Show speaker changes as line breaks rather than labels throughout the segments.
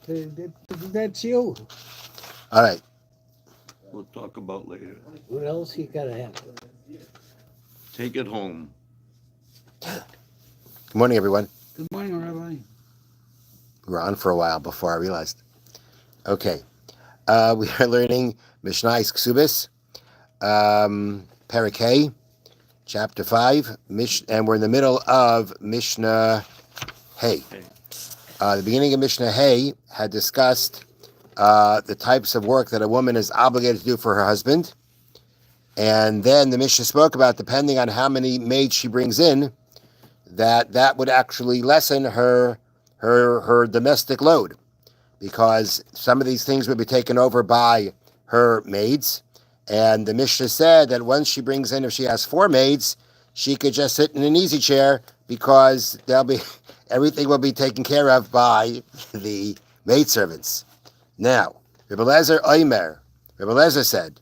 That's you.
All right.
We'll talk about later.
What else you gotta have?
Take it home.
Good morning, everyone.
Good morning, Rabbi.
We were on for a while before I realized. Okay. We are learning Mishna Kesubos, Parak chapter 5, and we're in the middle of Mishnah Hey. The beginning of Mishnah Hey had discussed the types of work that a woman is obligated to do for her husband. And then the Mishnah spoke about, depending on how many maids she brings in, that would actually lessen her domestic load, because some of these things would be taken over by her maids. And the Mishnah said that once she brings in, if she has 4 maids, she could just sit in an easy chair, because everything will be taken care of by the maidservants. Now, Rebbe Eliezer said,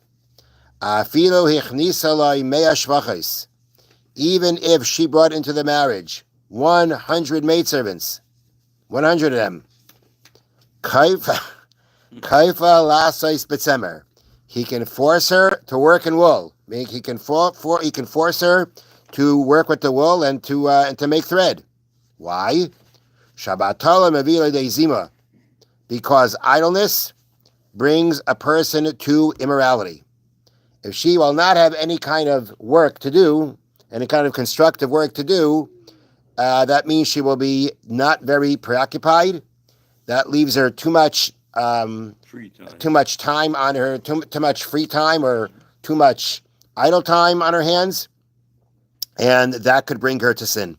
even if she brought into the marriage 100 maidservants, 100 of them, kaifa lasais betzemer, he can force her to work in wool. He can force her to work with the wool and to make thread. Why? Shabbatala mevila de zima, because idleness brings a person to immorality. If she will not have any kind of work to do, any kind of constructive work to do, that means she will be not very preoccupied. That leaves her too much
Free time.
too much time on her, too much free time, or too much idle time on her hands, and that could bring her to sin.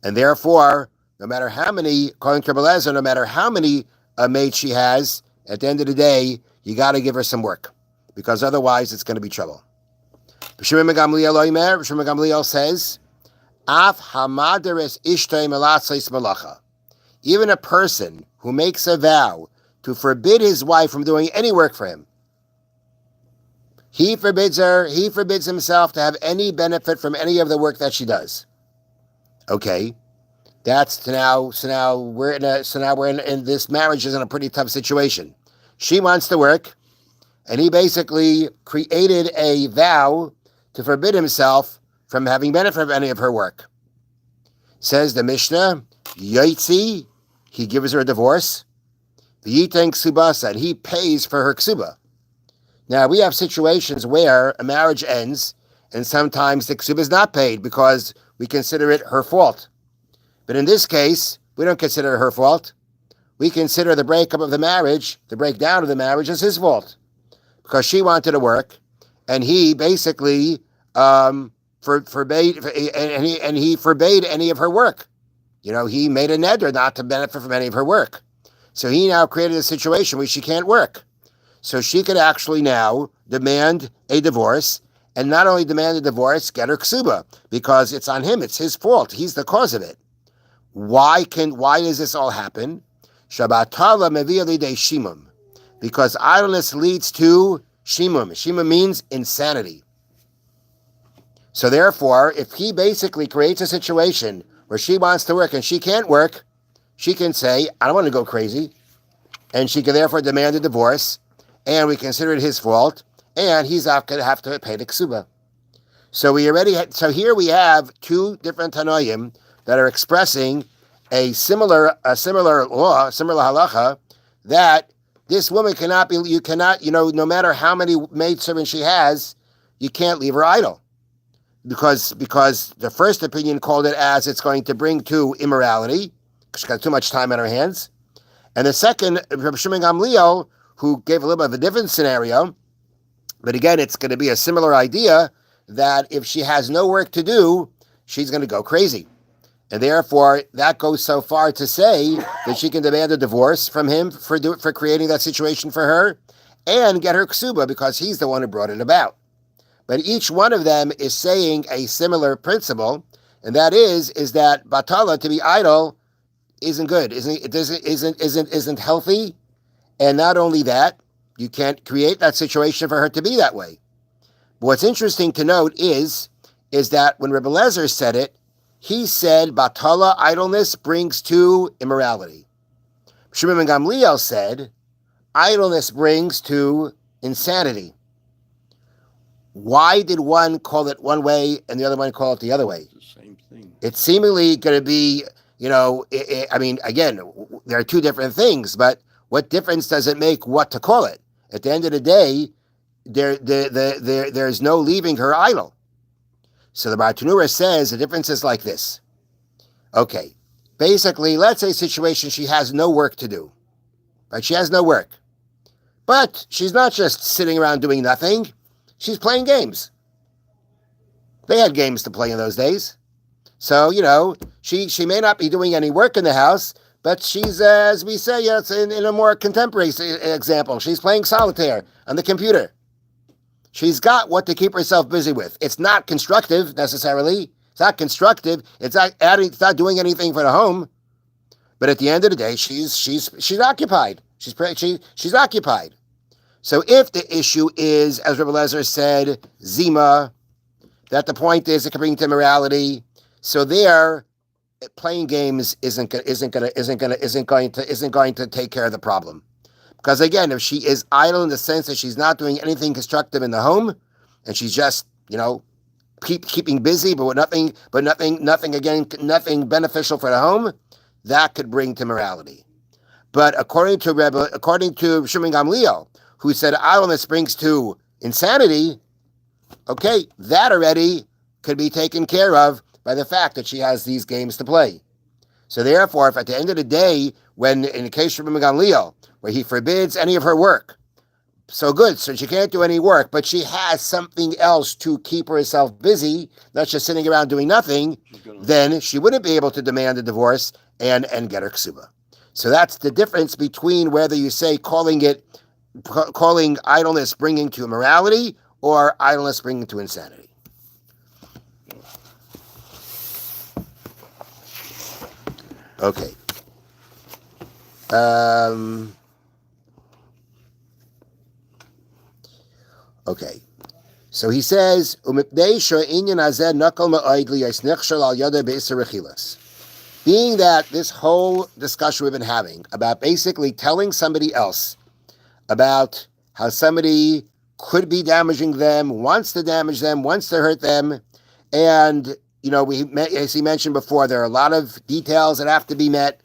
And therefore, no matter how many, according to Rebbe Eliezer, no matter how many maids she has, at the end of the day, you got to give her some work, because otherwise it's going to be trouble. Shimon Gamliel says, Af hamaderes ishtay melatzos malacha. Even a person who makes a vow to forbid his wife from doing any work for him, he forbids himself to have any benefit from any of the work that she does. Okay, so now we're in this marriage is in a pretty tough situation. She wants to work, and he basically created a vow to forbid himself from having benefit of any of her work. Says the Mishnah, Yaitzi, he gives her a divorce. V'yiten ksubasa, and he pays for her ksuba. Now, we have situations where a marriage ends, and sometimes the ksuba is not paid because we consider it her fault. But in this case, we don't consider it her fault. We consider the breakup of the marriage, the breakdown of the marriage, as his fault, because she wanted to work, and he basically forbade any of her work. He made a neder not to benefit from any of her work. So he now created a situation where she can't work. So she could actually now demand a divorce, and not only demand a divorce, get her ksuba, because it's on him. It's his fault. He's the cause of it. Why does this all happen? Shabbatala mevili de shimum, because idleness leads to shimum. Shimum means insanity. So therefore, if he basically creates a situation where she wants to work and she can't work, she can say, I don't want to go crazy, and she can therefore demand a divorce, and we consider it his fault, and he's not going to have to pay the ksuba. So here we have 2 different Tanoim that are expressing a similar law, similar halacha, that this woman no matter how many maidservants she has, you can't leave her idle. Because the first opinion called it as it's going to bring to immorality, because she's got too much time on her hands. And the second, Rabbi Shimon Gamliel, who gave a little bit of a different scenario, but again, it's going to be a similar idea, that if she has no work to do, she's going to go crazy. And therefore, that goes so far to say that she can demand a divorce from him for creating that situation for her, and get her ksuba, because he's the one who brought it about. But each one of them is saying a similar principle, and that is that batala, to be idle, isn't good, isn't healthy, and not only that, you can't create that situation for her to be that way. But what's interesting to note is that when Rebbe Eliezer said it, he said batala, idleness, brings to immorality. Shimon ben Gamliel said, idleness brings to insanity. Why did one call it one way and the other one call it the other way?
It's the same thing.
It's seemingly going to be, I mean, again, there are two different things, but what difference does it make what to call it? At the end of the day, there's no leaving her idle. So the Bartanura says the difference is like this. Okay, basically, let's say situation she has no work to do. Right? She has no work. But she's not just sitting around doing nothing. She's playing games. They had games to play in those days. So, she may not be doing any work in the house, but she's, as we say, in a more contemporary example, she's playing solitaire on the computer. She's got what to keep herself busy with. It's not constructive necessarily. It's not constructive. It's not It's not doing anything for the home. But at the end of the day, she's occupied. She's occupied. So if the issue is, as Rebbe Lezer said, zima, that the point is it can bring to immorality. So there, playing games isn't going to take care of the problem. Because again, if she is idle in the sense that she's not doing anything constructive in the home, and she's just, keeping busy, but nothing beneficial for the home, that could bring to morality. But according to Shimon Gamliel, who said idleness brings to insanity, okay, that already could be taken care of by the fact that she has these games to play. So therefore, if at the end of the day, when in the case of Shimon Gamliel, where he forbids any of her work, so good, so she can't do any work, but she has something else to keep herself busy, not just sitting around doing nothing, then she wouldn't be able to demand a divorce and get her ksuba. So that's the difference between whether you say calling idleness bringing to immorality or idleness bringing to insanity. Okay. Okay. So he says, being that this whole discussion we've been having about basically telling somebody else about how somebody could be damaging them, wants to damage them, wants to hurt them, and as he mentioned before, there are a lot of details that have to be met,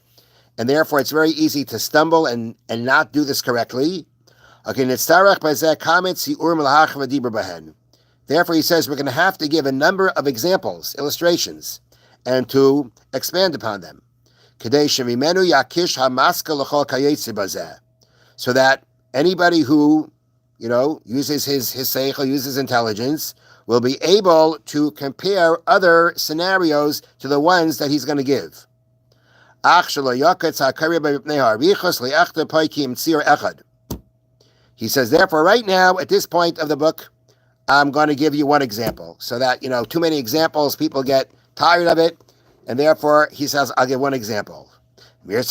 and therefore it's very easy to stumble and not do this correctly. Okay, therefore he says we're going to have to give a number of examples, illustrations, and to expand upon them. So that anybody who, uses his seichel, uses intelligence, will be able to compare other scenarios to the ones that he's going to give. He says, therefore, right now, at this point of the book, I'm going to give you one example, so that, too many examples, people get tired of it, and therefore, he says, I'll give one example. And then at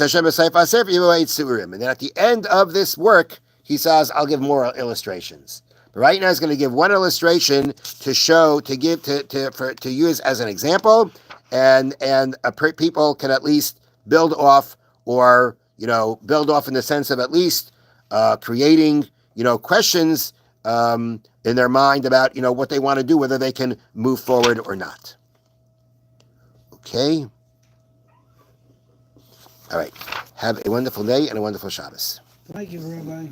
the end of this work, he says, I'll give more illustrations. But right now, he's going to give one illustration to use as an example, and people can at least build off, or build off in the sense of at least creating questions in their mind about what they want to do, whether they can move forward or not. Okay. All right. Have a wonderful day and a wonderful Shabbos.
Thank you, Rabbi.